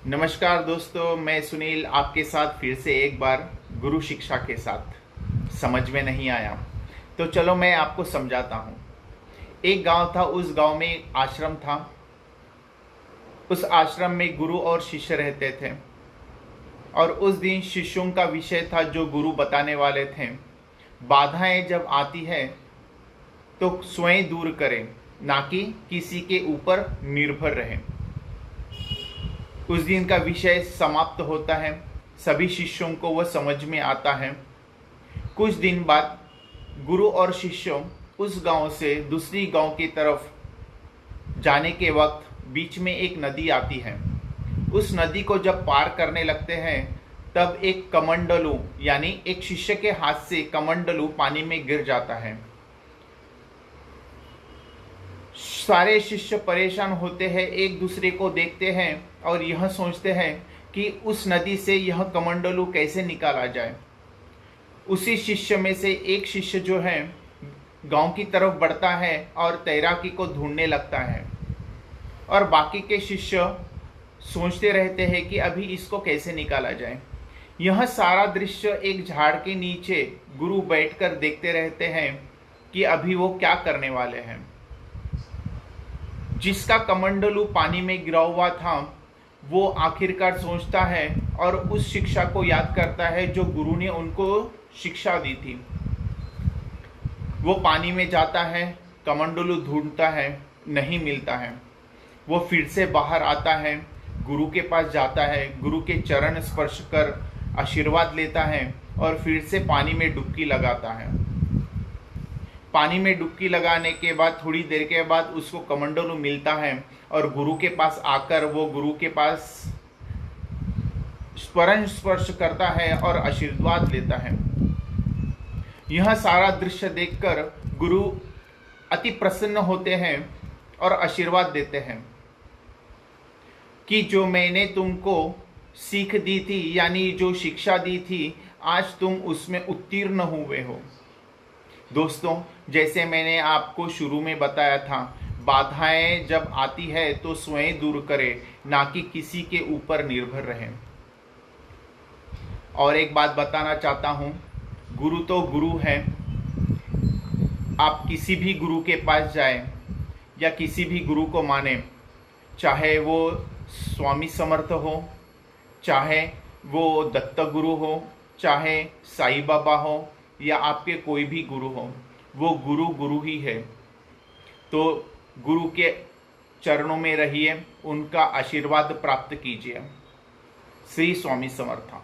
नमस्कार दोस्तों, मैं सुनील आपके साथ फिर से एक बार गुरु शिक्षा के साथ। समझ में नहीं आया तो चलो मैं आपको समझाता हूँ। एक गांव था, उस गांव में एक आश्रम था। उस आश्रम में गुरु और शिष्य रहते थे और उस दिन शिष्यों का विषय था जो गुरु बताने वाले थे। बाधाएं जब आती है तो स्वयं दूर करें, ना कि किसी के ऊपर निर्भर रहें। उस दिन का विषय समाप्त होता है, सभी शिष्यों को वह समझ में आता है। कुछ दिन बाद गुरु और शिष्यों उस गांव से दूसरी गांव की तरफ जाने के वक्त बीच में एक नदी आती है। उस नदी को जब पार करने लगते हैं तब एक कमंडलू यानी एक शिष्य के हाथ से कमंडलू पानी में गिर जाता है। सारे शिष्य परेशान होते हैं, एक दूसरे को देखते हैं और यह सोचते हैं कि उस नदी से यह कमंडलू कैसे निकाला जाए। उसी शिष्य में से एक शिष्य जो है गांव की तरफ बढ़ता है और तैराकी को ढूंढने लगता है और बाकी के शिष्य सोचते रहते हैं कि अभी इसको कैसे निकाला जाए। यह सारा दृश्य एक झाड़ के नीचे गुरु बैठकर देखते रहते हैं कि अभी वो क्या करने वाले हैं। जिसका कमंडलू पानी में गिरा हुआ था वो आखिरकार सोचता है और उस शिक्षा को याद करता है जो गुरु ने उनको शिक्षा दी थी। वो पानी में जाता है, कमंडलू ढूंढता है, नहीं मिलता है। वो फिर से बाहर आता है, गुरु के पास जाता है, गुरु के चरण स्पर्श कर आशीर्वाद लेता है और फिर से पानी में डुबकी लगाता है। पानी में डुबकी लगाने के बाद थोड़ी देर के बाद उसको कमंडलू मिलता है और गुरु के पास आकर वो गुरु के पास स्पर्श करता है और आशीर्वाद लेता है। यह सारा दृश्य देखकर गुरु अति प्रसन्न होते हैं और आशीर्वाद देते हैं कि जो मैंने तुमको सीख दी थी यानी जो शिक्षा दी थी, आज तुम उसमें उत्तीर्ण हुए हो। दोस्तों, जैसे मैंने आपको शुरू में बताया था, बाधाएं जब आती है तो स्वयं दूर करें, ना कि किसी के ऊपर निर्भर रहें। और एक बात बताना चाहता हूँ, गुरु तो गुरु है। आप किसी भी गुरु के पास जाएं या किसी भी गुरु को माने, चाहे वो स्वामी समर्थ हो, चाहे वो दत्त गुरु हो, चाहे साईं बाबा हो या आपके कोई भी गुरु हो, वो गुरु गुरु ही है। तो गुरु के चरणों में रहिए, उनका आशीर्वाद प्राप्त कीजिए। श्री स्वामी समर्थ।